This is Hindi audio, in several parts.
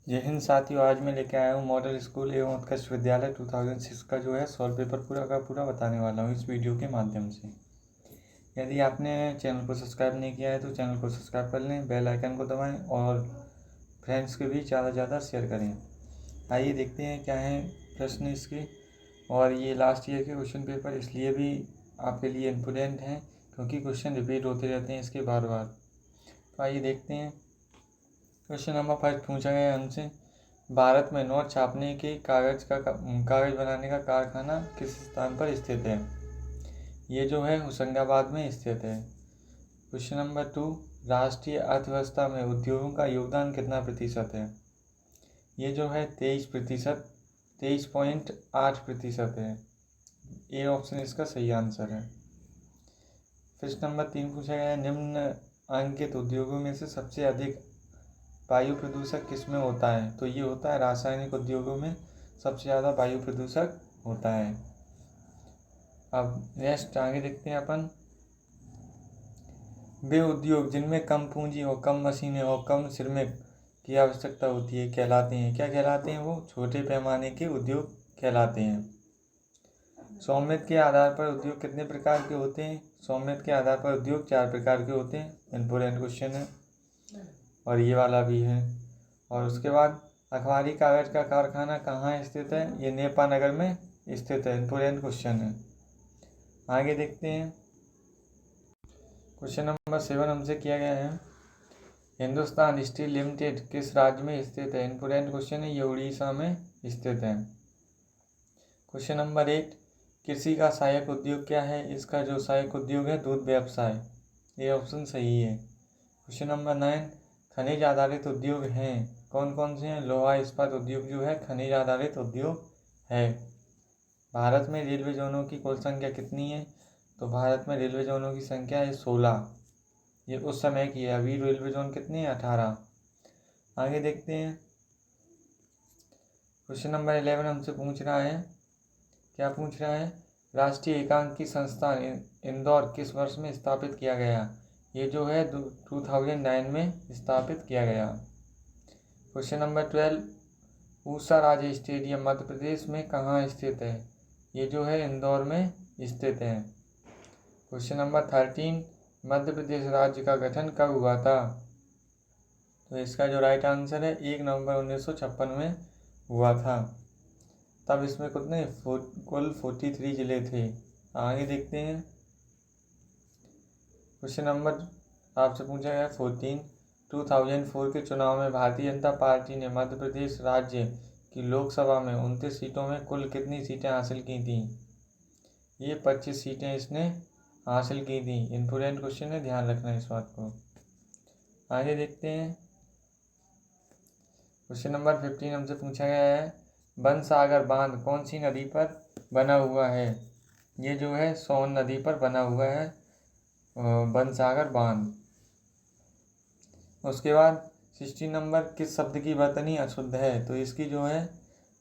जय हिंद साथियों, आज मैं लेके आया हूँ मॉडल स्कूल एवं उत्कृष्ट विद्यालय 2006 का जो है सॉल्व पेपर पूरा का पूरा बताने वाला हूँ इस वीडियो के माध्यम से। यदि आपने चैनल को सब्सक्राइब नहीं किया है तो चैनल को सब्सक्राइब कर लें, बेल आइकन को दबाएं और फ्रेंड्स के भी ज़्यादा से ज़्यादा शेयर करें। आइए देखते हैं क्या है प्रश्न इसके। और ये लास्ट ईयर के क्वेश्चन पेपर इसलिए भी आपके लिए इम्पोर्टेंट हैं क्योंकि क्वेश्चन रिपीट होते रहते हैं इसके बार बार। तो आइए देखते हैं। क्वेश्चन नंबर 5 पूछा गया है हमसे, भारत में नोट छापने के कागज़ बनाने का कारखाना किस स्थान पर स्थित है? ये जो है होशंगाबाद में स्थित है। क्वेश्चन नंबर 2, राष्ट्रीय अर्थव्यवस्था में उद्योगों का योगदान कितना प्रतिशत है? ये जो है 23.8% है। ए ऑप्शन इसका सही आंसर है। प्रश्न नंबर 3 पूछा गया है, निम्न अंकित उद्योगों में से सबसे अधिक वायु प्रदूषक किस में होता है? तो ये होता है रासायनिक उद्योगों में सबसे ज़्यादा वायु प्रदूषक होता है। अब नेक्स्ट आगे देखते हैं अपन। वे उद्योग जिनमें कम पूंजी और कम मशीनें और कम श्रमिक की आवश्यकता होती है कहलाते हैं, क्या कहलाते हैं? वो छोटे पैमाने के उद्योग कहलाते हैं। स्वामित्व के आधार पर उद्योग कितने प्रकार के होते हैं? स्वामित्व के आधार पर उद्योग 4 प्रकार के होते हैं। इम्पोर्टेंट क्वेश्चन है और ये वाला भी है। और उसके बाद अखबारी कागज का कारखाना कहाँ स्थित है? ये नेपा नगर में स्थित है। इम्पोर्टेंट क्वेश्चन है। आगे देखते हैं। क्वेश्चन नंबर 7 हमसे किया गया है, हिंदुस्तान स्टील लिमिटेड किस राज्य में स्थित है? इम्पोर्टेंट क्वेश्चन है, ये उड़ीसा में स्थित है। क्वेश्चन नंबर 8, कृषि का सहायक उद्योग क्या है? इसका जो सहायक उद्योग है दूध व्यवसाय। ये ऑप्शन सही है। क्वेश्चन नंबर 9, खनिज आधारित उद्योग हैं कौन कौन से हैं? लोहा इस्पात उद्योग जो है खनिज आधारित उद्योग है। भारत में रेलवे जोनों की कुल संख्या कितनी है? तो भारत में रेलवे जोनों की संख्या है 16। ये उस समय की है, अभी रेलवे जोन कितने हैं? 18। आगे देखते हैं। क्वेश्चन नंबर 11 हमसे पूछ रहा है, क्या पूछ रहा है? राष्ट्रीय एकांकी संस्थान इंदौर किस वर्ष में स्थापित किया गया? ये जो है 2009 में स्थापित किया गया। क्वेश्चन नंबर 12, ऊषा राजे स्टेडियम मध्य प्रदेश में कहाँ स्थित है? ये जो है इंदौर में स्थित है। क्वेश्चन नंबर 13, मध्य प्रदेश राज्य का गठन कब हुआ था? तो इसका जो राइट आंसर है 1 नवंबर 1956 में हुआ था। तब इसमें कितने कुल 43 जिले थे। आगे देखते हैं। क्वेश्चन नंबर आपसे पूछा गया 14, 2004 के चुनाव में भारतीय जनता पार्टी ने मध्य प्रदेश राज्य की लोकसभा में 29 सीटों में कुल कितनी सीटें हासिल की थी? ये 25 सीटें इसने हासिल की थी। इम्पोर्टेंट क्वेश्चन है, ध्यान रखना इस बात को। आगे देखते हैं। क्वेश्चन नंबर 15 हमसे पूछा गया है, बनसागर बांध कौन सी नदी पर बना हुआ है? ये जो है सोन नदी पर बना हुआ है बनसागर बांध। उसके बाद 16 नंबर, किस शब्द की वर्तनी अशुद्ध है? तो इसकी जो है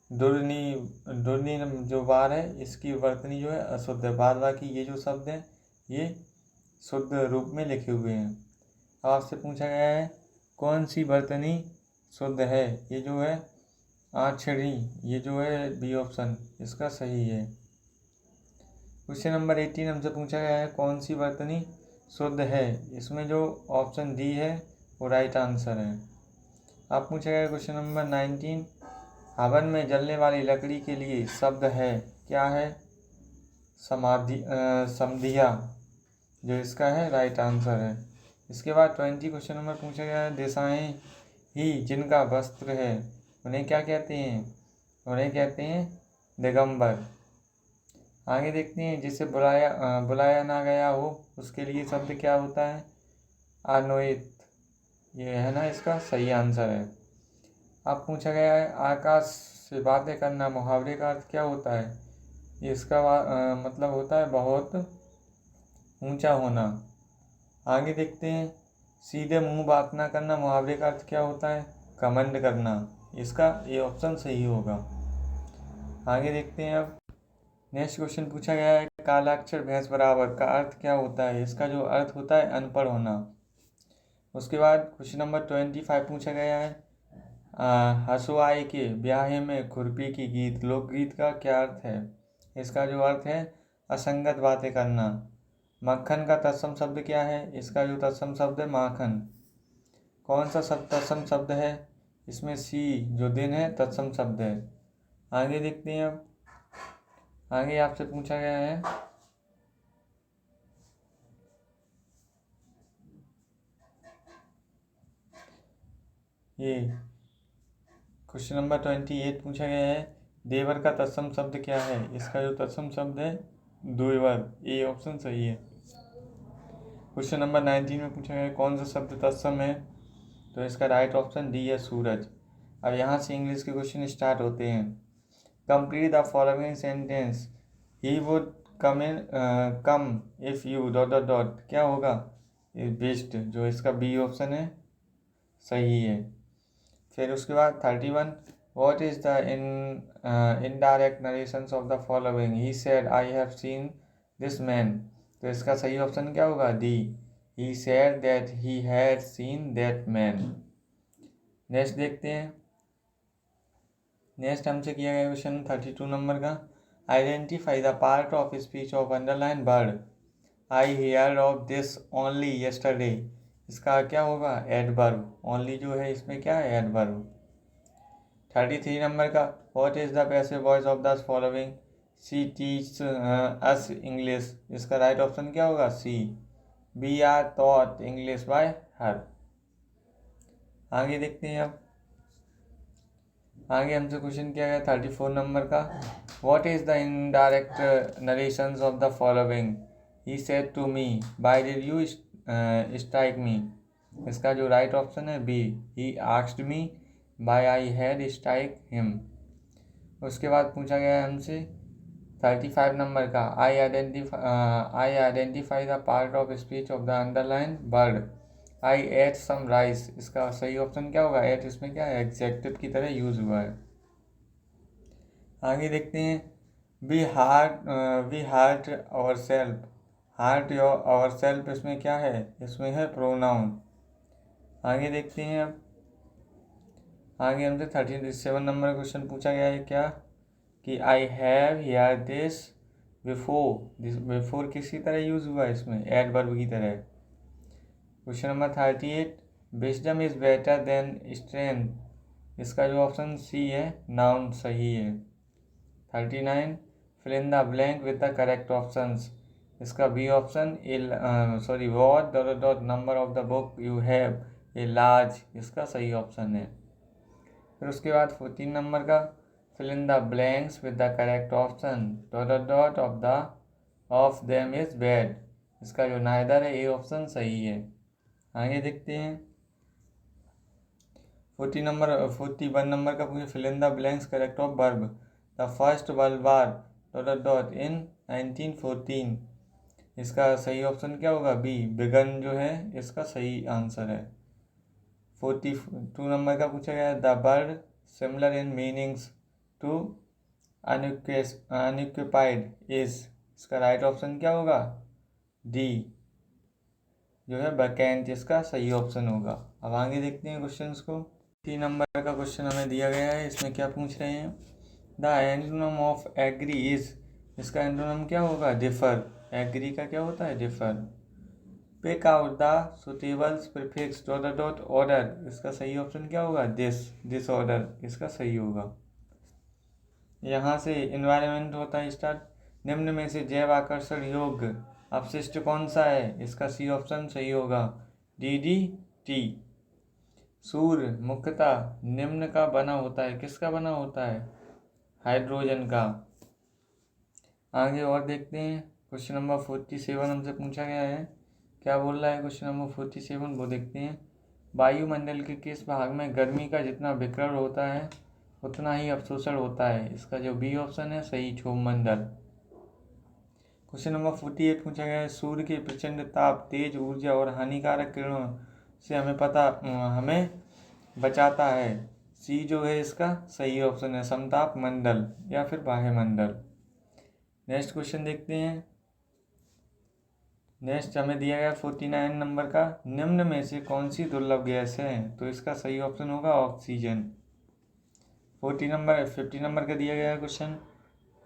दुर्नी जो बार है इसकी वर्तनी जो है अशुद्ध है। बाद बाकी ये जो शब्द हैं ये शुद्ध रूप में लिखे हुए हैं। आपसे पूछा गया है कौन सी वर्तनी शुद्ध है? ये जो है आक्षरी, ये जो है बी ऑप्शन इसका सही है। क्वेश्चन नंबर 18 हमसे पूछा गया है कौन सी वर्तनी शुद्ध है? इसमें जो ऑप्शन डी है वो राइट आंसर है। आप पूछा गया क्वेश्चन नंबर 19, हवन में जलने वाली लकड़ी के लिए शब्द है, क्या है? समधिया, जो इसका है राइट आंसर है। इसके बाद 20 क्वेश्चन नंबर पूछा गया है, दिशाएं ही जिनका वस्त्र है उन्हें क्या कहते हैं? उन्हें कहते हैं दिगंबर। आगे देखते हैं, जिसे बुलाया ना गया हो उसके लिए शब्द क्या होता है? अनोहित। ये है ना इसका सही आंसर है। अब पूछा गया है आकाश से बातें करना मुहावरे का अर्थ क्या होता है? इसका मतलब होता है बहुत ऊंचा होना। आगे देखते हैं, सीधे मुंह बात ना करना मुहावरे का अर्थ क्या होता है? घमंड करना। इसका ये ऑप्शन सही होगा। आगे देखते हैं। अब नेक्स्ट क्वेश्चन पूछा गया है, कालाक्षर भैंस बराबर का अर्थ क्या होता है? इसका जो अर्थ होता है अनपढ़ होना। उसके बाद क्वेश्चन नंबर 25 पूछा गया है, हसुआई के ब्याहे में खुरपी की गीत लोकगीत का क्या अर्थ है? इसका जो अर्थ है असंगत बातें करना। मक्खन का तत्सम शब्द क्या है? इसका जो तत्सम शब्द है माखन। कौन सा शब्द तत्सम शब्द है? इसमें सी जो दिन है तत्सम शब्द है। आगे देखते हैं। अब आगे आपसे पूछा गया है ये क्वेश्चन नंबर 28 पूछा गया है देवर का तत्सम शब्द क्या है? इसका जो तत्सम शब्द है द्विवर। ए ऑप्शन सही है। क्वेश्चन नंबर 19 में पूछा गया है कौन सा शब्द तत्सम है? तो इसका राइट ऑप्शन डी है सूरज। अब यहाँ से इंग्लिश के क्वेश्चन स्टार्ट होते हैं। Complete the following sentence he would come if U dot dot dot क्या होगा? बेस्ट जो इसका बी ऑप्शन है सही है। फिर उसके बाद 31 what is the indirect narrations of the following he said I have seen this man. तो इसका सही ऑप्शन क्या होगा? D he said that he had seen that man. Next देखते हैं। नेक्स्ट हमसे किया गया क्वेश्चन 32 नंबर का identify the part of speech of underline word I hear of this only yesterday. इसका क्या होगा? एडवर्ब। ओनली जो है इसमें क्या है? एडवर्ब। 33 नंबर का what is the passive voice of the following she teach us English. इसका राइट ऑप्शन क्या होगा? C we are taught English by her. आगे देखते हैं। अब आगे हमसे क्वेश्चन किया गया 34 नंबर का what is the indirect narrations of the following he said to me why did you strike me. इसका जो राइट ऑप्शन है B he asked me why I had strike him. उसके बाद पूछा गया है हमसे 35 नंबर का I identify the part of speech of the underline word I ate some rice. इसका सही ऑप्शन क्या होगा? एट इसमें क्या है? एग्जेक्टिव की तरह यूज हुआ है। आगे देखते हैं we hurt our self. Hurt your our self इसमें क्या है? इसमें है प्रोनाउन। आगे देखते हैं। अब आगे हमसे 37 नंबर क्वेश्चन पूछा गया है क्या कि I have hear this before किसकी तरह यूज हुआ है? इसमें एडवर्ब की तरह। Question number 38 wisdom is better than strength. इसका जो ऑप्शन सी है नाउन सही है। 39 fill in the blank with the correct options. इसका B option what dot dot number of the book you have a large. इसका सही ऑप्शन है। फिर उसके बाद 14 नंबर का fill in the blanks with the correct option dot dot dot of them is bad. इसका जो नाइदर है ए ऑप्शन सही है। आगे देखते हैं 41 नंबर का पूछे fill in the blanks correct of verb the first world war dot dot dot in 1914। इसका सही ऑप्शन क्या होगा? बी बिगन जो है इसका सही आंसर है। 42 नंबर का पूछा गया the word similar in meanings to unoccupied is. इसका राइट ऑप्शन क्या होगा? डी जो है वैकेंट इसका सही ऑप्शन होगा। अब आगे देखते हैं क्वेश्चंस को। 3 नंबर का क्वेश्चन हमें दिया गया है। इसमें क्या पूछ रहे हैं the antonym of agree is. इसका एंटोनिम क्या होगा? डिफर। एग्री का क्या होता है? Differ. Pick out the suitable prefix dot dot order. इसका सही ऑप्शन क्या होगा? दिस ऑर्डर इसका सही होगा। यहाँ से एनवायरनमेंट होता है स्टार्ट। निम्न में से जैव आकर्षण योग्य अपशिष्ट कौन सा है? इसका सी ऑप्शन सही होगा DDT। सूर्य मुख्यतः निम्न का बना होता है। किसका बना होता है? हाइड्रोजन का। आगे और देखते हैं क्वेश्चन नंबर 47 हमसे पूछा गया है। क्या बोल रहा है क्वेश्चन नंबर 47 वो देखते हैं। वायुमंडल के किस भाग में गर्मी का जितना विकिरण होता है उतना ही अवशोषण होता है? इसका जो बी ऑप्शन है सही क्षोभमंडल। क्वेश्चन नंबर 48 पूछा गया है सूर्य के प्रचंड ताप तेज ऊर्जा और हानिकारक किरणों से हमें बचाता है। सी जो है इसका सही ऑप्शन है समताप मंडल या फिर बाह्य मंडल। नेक्स्ट क्वेश्चन देखते हैं। नेक्स्ट हमें दिया गया 49 नंबर का निम्न में से कौन सी दुर्लभ गैस है? तो इसका सही ऑप्शन होगा ऑक्सीजन। 50 नंबर का दिया गया क्वेश्चन,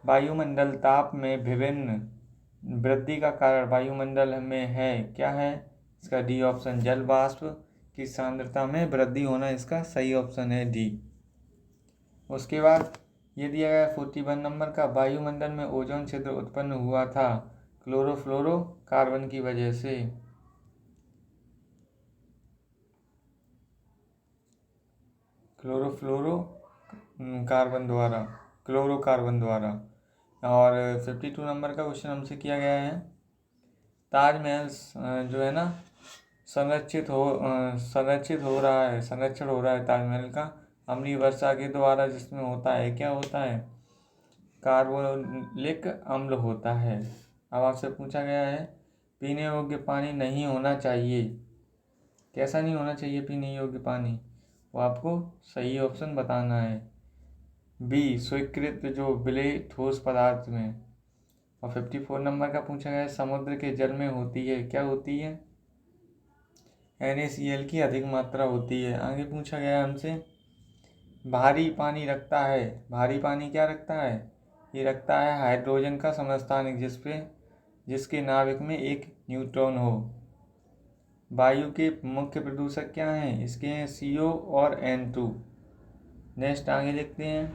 वायुमंडल ताप में विभिन्न वृद्धि का कारण वायुमंडल में है, क्या है? इसका डी ऑप्शन, जल वाष्प की सांद्रता में वृद्धि होना इसका सही ऑप्शन है, डी। उसके बाद ये दिया गया 41 नंबर का, वायुमंडल में ओजोन छिद्र उत्पन्न हुआ था क्लोरोफ्लोरोकार्बन की वजह से। क्लोरोकार्बन द्वारा। और 52 नंबर का क्वेश्चन हमसे किया गया है, ताजमहल जो है ना संरक्षण हो रहा है ताजमहल का अम्लीय वर्षा के द्वारा, जिसमें होता है, क्या होता है? कार्बोनिक अम्ल होता है। अब आपसे पूछा गया है, पीने योग्य पानी नहीं होना चाहिए, कैसा नहीं होना चाहिए पीने योग्य पानी? वो आपको सही ऑप्शन बताना है, बी, स्वीकृत जो विलय ठोस पदार्थ में। और 54 नंबर का पूछा गया है, समुद्र के जल में होती है, क्या होती है? NaCl की अधिक मात्रा होती है। आगे पूछा गया हमसे, भारी पानी क्या रखता है? ये रखता है हाइड्रोजन का समस्थानिक, जिसके नाभिक में एक न्यूट्रॉन हो। वायु के मुख्य प्रदूषक क्या हैं? इसके हैं CO और N2। नेक्स्ट आगे देखते हैं,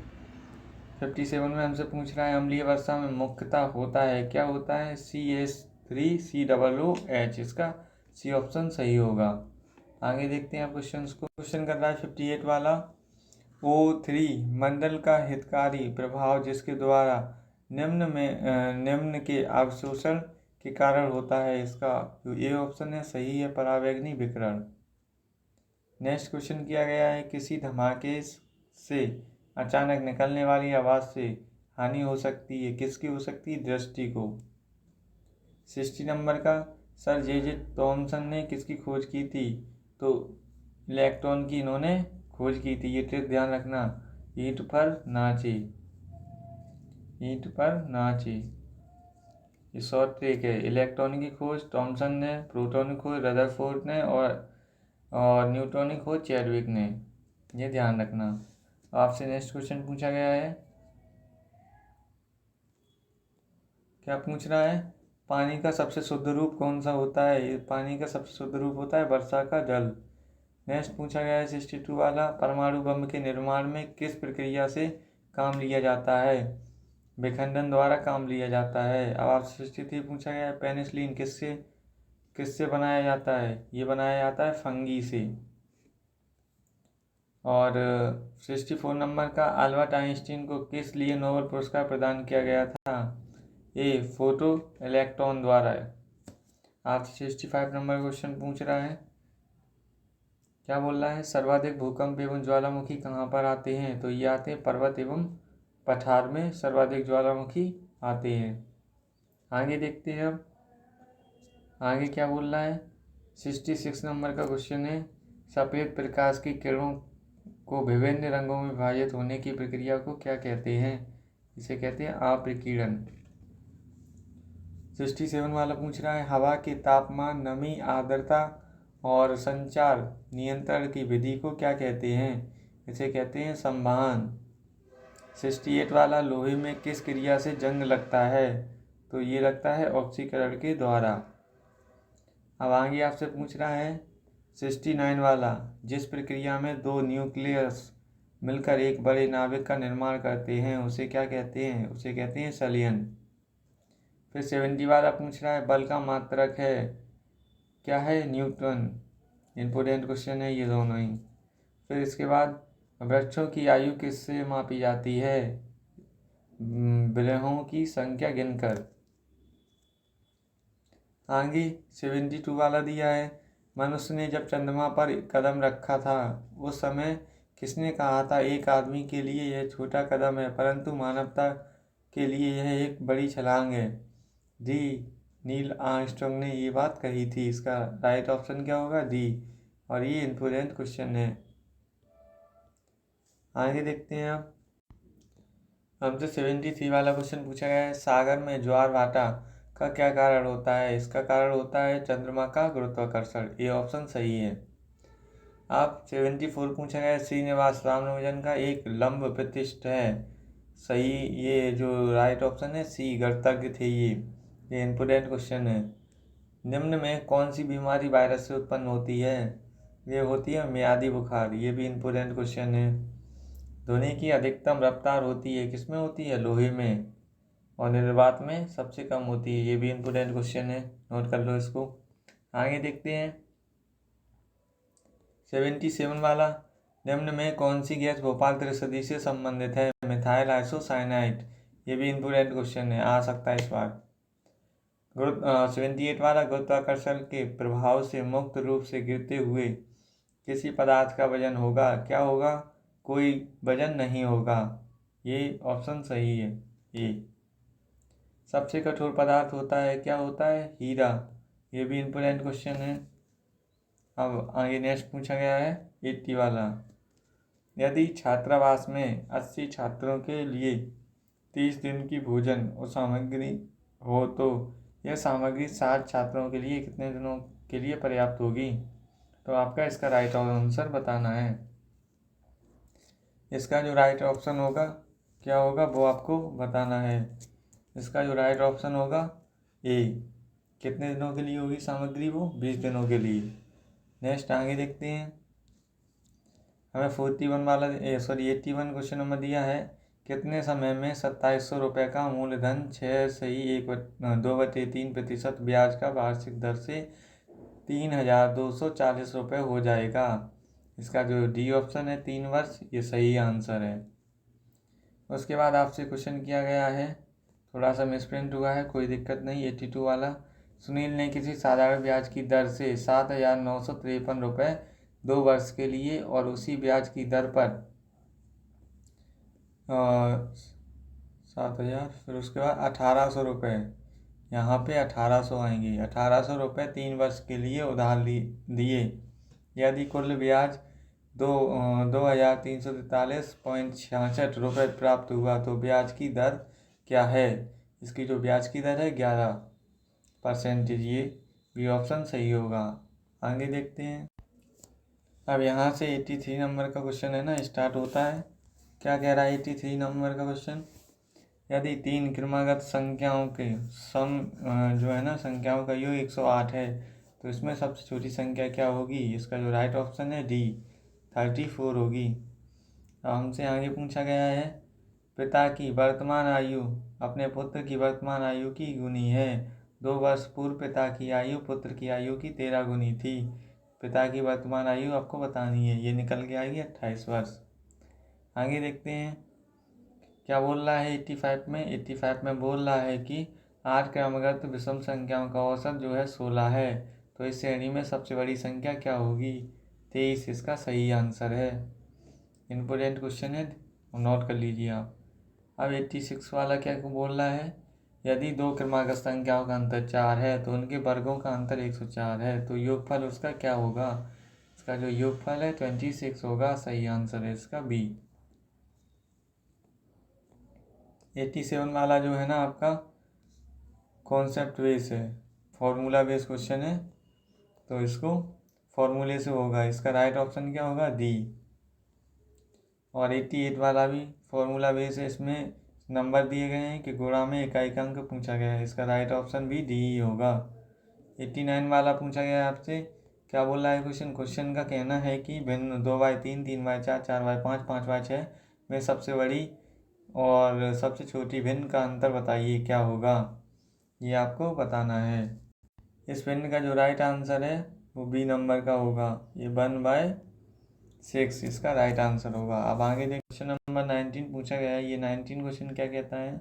57 में हमसे पूछ रहा है, अम्लीय वर्षा में मुख्यतः होता है, क्या होता है? CH3COOH, इसका सी ऑप्शन सही होगा। आगे देखते हैं क्वेश्चन को। क्वेश्चन कर रहा है 58 वाला, O3 मंडल का हितकारी प्रभाव जिसके द्वारा निम्न के अवशोषण के कारण होता है, इसका ये ऑप्शन है सही है, परावैंगनी विकिरण। नेक्स्ट क्वेश्चन किया गया है, किसी धमाके से अचानक निकलने वाली आवाज़ से हानि हो सकती है, किसकी हो सकती है? दृष्टि को। 60 नंबर का, सर जे थॉमसन ने किसकी खोज की थी? तो इलेक्ट्रॉन की इन्होंने खोज की थी। ये ट्रिक ध्यान रखना, ईंट पर नाचे, ये शॉर्ट ट्रिक है। इलेक्ट्रॉन की खोज थॉमसन ने, प्रोटॉन की खोज रदरफोर्ड ने, और न्यूट्रॉन की खोज चैडविक ने, ये ध्यान रखना। आपसे नेक्स्ट क्वेश्चन पूछा गया है, क्या पूछ रहा है? पानी का सबसे शुद्ध रूप कौन सा होता है? पानी का सबसे शुद्ध रूप होता है वर्षा का जल। नेक्स्ट पूछा गया है 62 वाला, परमाणु बम के निर्माण में किस प्रक्रिया से काम लिया जाता है? विखंडन द्वारा काम लिया जाता है। अब आपसे 63 पूछा गया है, पेनिसिलिन किससे बनाया जाता है? ये बनाया जाता है फंगी से। और 64 नंबर का, अल्बर्ट आइंस्टीन को किस लिए नोबेल पुरस्कार प्रदान किया गया था? ए, फोटो इलेक्ट्रॉन द्वारा। आपसे 65 नंबर क्वेश्चन पूछ रहा है, क्या बोल रहा है? सर्वाधिक भूकंप एवं ज्वालामुखी कहाँ पर आते हैं? तो ये आते हैं पर्वत एवं पठार में सर्वाधिक ज्वालामुखी आते हैं। आगे देखते हैं, अब आगे क्या बोल रहा है? 66 नंबर का क्वेश्चन है, सफ़ेद प्रकाश की किरणों को विभिन्न रंगों में विभाजित होने की प्रक्रिया को क्या कहते हैं? इसे कहते हैं अपविकिरण। 67 वाला पूछ रहा है, हवा के तापमान, नमी, आर्द्रता और संचार नियंत्रण की विधि को क्या कहते हैं? इसे कहते हैं संवहन। 68 वाला, लोहे में किस क्रिया से जंग लगता है? तो ये लगता है ऑक्सीकरण के द्वारा। अब आगे आपसे पूछ रहा है 69 वाला, जिस प्रक्रिया में दो न्यूक्लियस मिलकर एक बड़े नाभिक का निर्माण करते हैं उसे क्या कहते हैं? उसे कहते हैं संलयन। फिर 70 वाला पूछ रहा है, बल का मात्रक है, क्या है? न्यूटन। इम्पोर्टेंट क्वेश्चन है ये दोनों ही। फिर इसके बाद, वृक्षों की आयु किससे मापी जाती है? विरहों की संख्या गिनकर। आगे 72 वाला दिया है, मनुष्य ने जब चंद्रमा पर कदम रखा था उस समय किसने कहा था, एक आदमी के लिए यह छोटा कदम है परंतु मानवता के लिए यह एक बड़ी छलांग है? डी, नील आर्मस्ट्रांग ने ये बात कही थी। इसका राइट ऑप्शन क्या होगा? डी। और ये इम्पोर्टेंट क्वेश्चन है। आगे देखते हैं, अब हमसे 73 वाला क्वेश्चन पूछा गया है, सागर में ज्वार भाटा का क्या कारण होता है? इसका कारण होता है चंद्रमा का गुरुत्वाकर्षण। ये ऑप्शन सही है। आप 74 पूछा गया है, श्रीनिवास रामानुजन का एक लंब प्रतिष्ठ है। सही, ये जो राइट ऑप्शन है सी, गणतज्ञ थे ये इम्पोर्टेंट क्वेश्चन है। निम्न में कौन सी बीमारी वायरस से उत्पन्न होती है? ये होती है मियादी बुखार, ये भी इम्पोर्टेंट क्वेश्चन है। ध्वनि की अधिकतम रफ्तार होती है किसमें होती है? लोहे में। और निर्वात में सबसे कम होती है, ये भी इम्पोर्टेंट क्वेश्चन है, नोट कर लो इसको। आगे देखते हैं 77 वाला, निम्न में कौन सी गैस भोपाल त्रिशदी से संबंधित है? मिथाइल आइसोसाइनाइड, ये भी इम्पोर्टेंट क्वेश्चन है, आ सकता है इस बार। 78 वाला, गुरुत्वाकर्षण के प्रभाव से मुक्त रूप से गिरते हुए किसी पदार्थ का वजन होगा? क्या होगा? कोई वजन नहीं होगा, ये ऑप्शन सही है ये। सबसे कठोर पदार्थ होता है, क्या होता है? हीरा, ये भी इम्पोर्टेंट क्वेश्चन है। अब आगे नेक्स्ट पूछा गया है 80 वाला, यदि छात्रावास में 80 छात्रों के लिए 30 दिन की भोजन और सामग्री हो तो यह सामग्री 60 छात्रों के लिए कितने दिनों के लिए पर्याप्त होगी? तो आपका इसका राइट आंसर बताना है। इसका जो राइट ऑप्शन होगा क्या होगा वो आपको बताना है। इसका जो राइट ऑप्शन होगा ए, कितने दिनों के लिए होगी सामग्री? वो 20 दिनों के लिए। नेक्स्ट आगे देखते हैं, हमें 41 वाला 81 क्वेश्चन नंबर दिया है, कितने समय में 2700 रुपये का मूलधन 6.2/3% ब्याज का वार्षिक दर से 3240 रुपये हो जाएगा? इसका जो डी ऑप्शन है 3 वर्ष, ये सही आंसर है। उसके बाद आपसे क्वेश्चन किया गया है, थोड़ा सा मिसप्रिंट हुआ है, कोई दिक्कत नहीं। 82 वाला, सुनील ने किसी साधारण ब्याज की दर से 7,953 रुपये 2 वर्ष के लिए और उसी ब्याज की दर पर 7,000, फिर उसके बाद 1,800 रुपये, यहाँ पे 1,800 आएंगे, 1,800 रुपये 3 वर्ष के लिए उधार दिए। यदि कुल ब्याज 2,343.66 रुपये प्राप्त हुआ तो ब्याज की दर क्या है? इसकी जो ब्याज की दर है 11%, ये बी ऑप्शन सही होगा। आगे देखते हैं, अब यहाँ से 83 नंबर का क्वेश्चन है ना, स्टार्ट होता है। क्या कह रहा है 83 नंबर का क्वेश्चन, यदि 3 क्रमागत संख्याओं के सम जो है ना संख्याओं का योग 108 है तो इसमें सबसे छोटी संख्या क्या होगी? इसका जो राइट ऑप्शन है डी, 34 होगी। अब हमसे आगे पूछा गया है, पिता की वर्तमान आयु अपने पुत्र की वर्तमान आयु की गुनी है। 2 वर्ष पूर्व पिता की आयु पुत्र की आयु की 13 गुनी थी। पिता की वर्तमान आयु आपको बतानी है, ये निकल के आएगी 28 वर्ष। आगे देखते हैं क्या बोल रहा है 85 में बोल रहा है कि 8 क्रमगत विषम संख्याओं का औसत जो है 16 है, तो इस श्रेणी में सबसे बड़ी संख्या क्या होगी? 23, इसका सही आंसर है। इम्पोर्टेंट क्वेश्चन है, नोट कर लीजिए आप। अब 86 वाला क्या बोल रहा है, यदि 2 क्रमागत संख्याओं का अंतर 4 है तो उनके वर्गों का अंतर 104 है, तो योगफल उसका क्या होगा? इसका जो योगफल है 26 होगा, सही आंसर है इसका बी। 87 वाला जो है ना आपका कॉन्सेप्ट बेस है, फॉर्मूला बेस क्वेश्चन है, तो इसको फॉर्मूले से होगा, इसका राइट ऑप्शन क्या होगा? डी। और 88 वाला भी फॉर्मूला बेस है, इसमें नंबर दिए गए हैं कि गुणा में इकाई का अंक पूछा गया है, इसका राइट ऑप्शन भी डी ही होगा। 89 वाला पूछा गया है आपसे, क्या बोल रहा है क्वेश्चन का कहना है कि भिन्न 2/3, 3/4, 4/5, 5/6 में सबसे बड़ी और सबसे छोटी भिन्न का अंतर बताइए क्या होगा? ये आपको बताना है। इस भिन्न का जो राइट आंसर है वो बी नंबर का होगा, ये 1/6 इसका राइट आंसर होगा। अब आगे देख, क्वेश्चन नंबर 19 पूछा गया है। ये 19 क्वेश्चन क्या कहता है,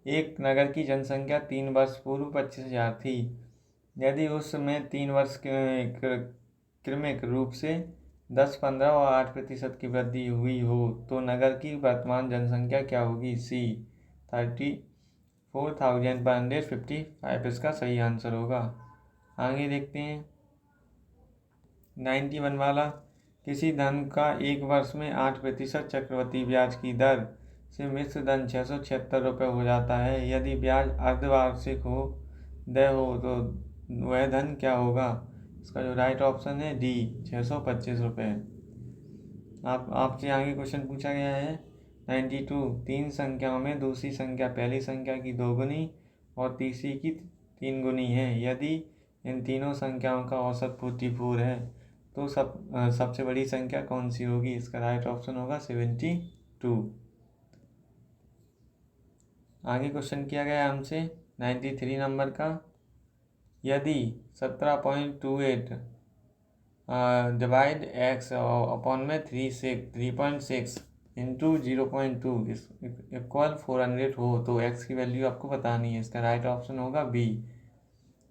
एक नगर की जनसंख्या 3 वर्ष पूर्व 25,000 थी। यदि उसमें 3 वर्ष क्रमिक रूप से 10, 15 और 8% की वृद्धि हुई हो तो नगर की वर्तमान जनसंख्या क्या होगी? सी, 34,155, इसका सही आंसर होगा। आगे देखते हैं 91 वाला, किसी धन का 1 वर्ष में 8% चक्रवृद्धि ब्याज की दर से मिश्र धन 676 रुपये हो जाता है। यदि ब्याज अर्धवार्षिक हो तो वह धन क्या होगा? इसका जो राइट ऑप्शन है डी 625 रुपये। आपसे आगे क्वेश्चन पूछा गया है 92, तीन संख्याओं में दूसरी संख्या पहली संख्या की दोगुनी और तीसरी की तीन गुनी है। यदि इन तीनों संख्याओं का औसत 44 है तो सबसे बड़ी संख्या कौन सी होगी? इसका राइट ऑप्शन होगा 72। आगे क्वेश्चन किया गया हमसे 93 नंबर का, यदि 17.28 डिवाइड एक्स अपॉन में 3.6 इंटू 0.2 इक्वल 400 हो तो एक्स की वैल्यू आपको बतानी है। इसका राइट ऑप्शन होगा बी।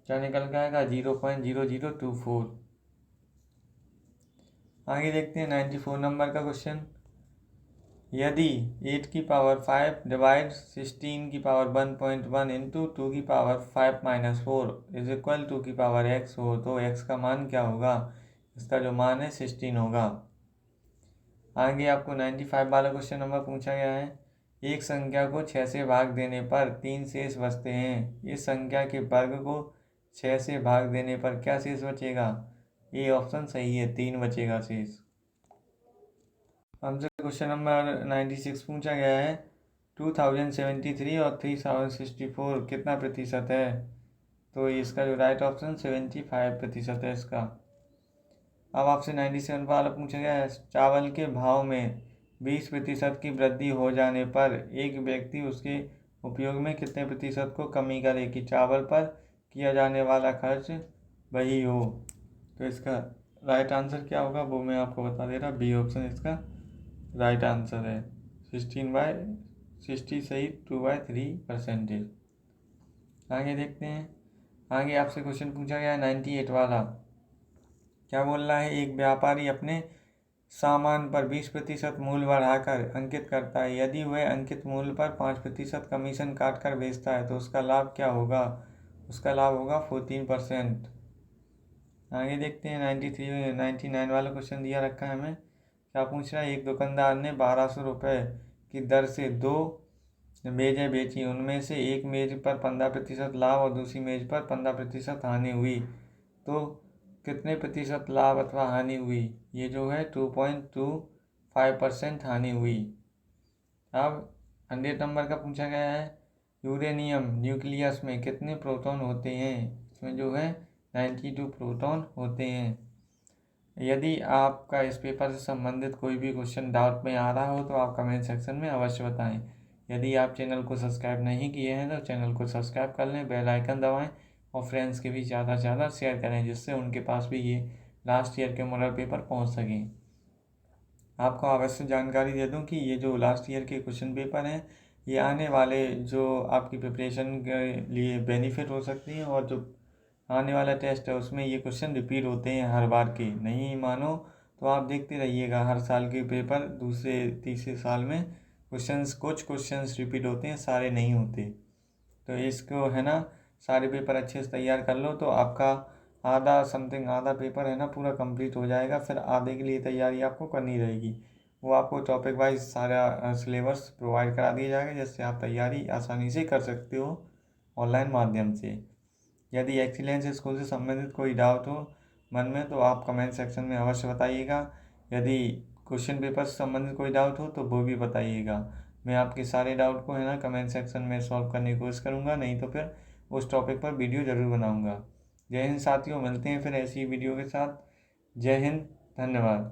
क्या निकल के आएगा? 0.0024। आगे देखते हैं 94 नंबर का क्वेश्चन, यदि 8 की पावर 5 डिवाइड 16 की पावर 1.1 इंटू 2 की पावर 5 - 4 इज इक्वल 2 की पावर x हो तो x का मान क्या होगा? इसका जो मान है 16 होगा। आगे आपको 95 वाला क्वेश्चन नंबर पूछा गया है, एक संख्या को 6 से भाग देने पर 3 शेष बचते हैं। इस संख्या के वर्ग को 6 से भाग देने पर क्या शेष बचेगा? ये ऑप्शन सही है, 3 बचेगा शेष। हमसे क्वेश्चन नंबर 96 पूछा गया है, 2073 और 3064 कितना प्रतिशत है? तो इसका जो राइट ऑप्शन 75% है इसका। अब आपसे 97 वाला पूछा गया है, चावल के भाव में 20% की वृद्धि हो जाने पर एक व्यक्ति उसके उपयोग में कितने प्रतिशत को कमी करे कि चावल पर किया जाने वाला खर्च वही हो? तो इसका राइट आंसर क्या होगा वो मैं आपको बता दे रहा, बी ऑप्शन इसका राइट आंसर है। 16/60 सही 2/3%। आगे देखते हैं, आगे आपसे क्वेश्चन पूछा गया है 98 वाला, क्या बोल रहा है, एक व्यापारी अपने सामान पर 20% मूल्य बढ़ाकर अंकित करता है। यदि वह अंकित मूल्य पर 5% कमीशन काट कर बेचता है तो उसका लाभ क्या होगा? उसका लाभ होगा 14%। आगे देखते हैं 99 वाला क्वेश्चन दिया रखा है हमें, क्या पूछ रहा है, एक दुकानदार ने 1200 रुपये की दर से 2 मेज़ें बेची, उनमें से एक मेज़ पर 15% लाभ और दूसरी मेज़ पर 15% हानि हुई, तो कितने प्रतिशत लाभ अथवा हानि हुई? ये जो है 2.25% हानि हुई। अब 100 नंबर का पूछा गया है, यूरेनियम न्यूक्लियस में कितने प्रोटॉन होते हैं? इसमें जो है 92 प्रोटॉन होते हैं। यदि आपका इस पेपर से संबंधित कोई भी क्वेश्चन डाउट में आ रहा हो तो आप कमेंट सेक्शन में अवश्य बताएं। यदि आप चैनल को सब्सक्राइब नहीं किए हैं तो चैनल को सब्सक्राइब कर लें, बेल आइकन दबाएं और फ्रेंड्स के भी ज़्यादा से ज़्यादा शेयर करें जिससे उनके पास भी ये लास्ट ईयर के मॉडल पेपर पहुंच सकें। आपको अवश्य जानकारी दे दूं कि ये जो लास्ट ईयर के क्वेश्चन पेपर हैं ये आने वाले जो आपकी प्रिपरेशन के लिए बेनिफिट हो सकती हैं, और जो आने वाला टेस्ट है उसमें ये क्वेश्चन रिपीट होते हैं हर बार के। नहीं मानो तो आप देखते रहिएगा, हर साल के पेपर दूसरे तीसरे साल में कुछ क्वेश्चंस रिपीट होते हैं, सारे नहीं होते। तो इसको है ना सारे पेपर अच्छे से तैयार कर लो तो आपका आधा पेपर है ना पूरा कंप्लीट हो जाएगा। फिर आधे के लिए तैयारी आपको करनी रहेगी, वो आपको टॉपिक वाइज सारा सिलेबस प्रोवाइड करा दिया जाएगा जिससे आप तैयारी आसानी से कर सकते हो ऑनलाइन माध्यम से। यदि एक्सीलेंस स्कूल से संबंधित कोई डाउट हो मन में तो आप कमेंट सेक्शन में अवश्य बताइएगा। यदि क्वेश्चन पेपर से संबंधित कोई डाउट हो तो वो भी बताइएगा। मैं आपके सारे डाउट को है ना कमेंट सेक्शन में सॉल्व करने की कोशिश करूँगा, नहीं तो फिर उस टॉपिक पर वीडियो ज़रूर बनाऊँगा। जय हिंद साथियों, मिलते हैं फिर ऐसी वीडियो के साथ। जय हिंद, धन्यवाद।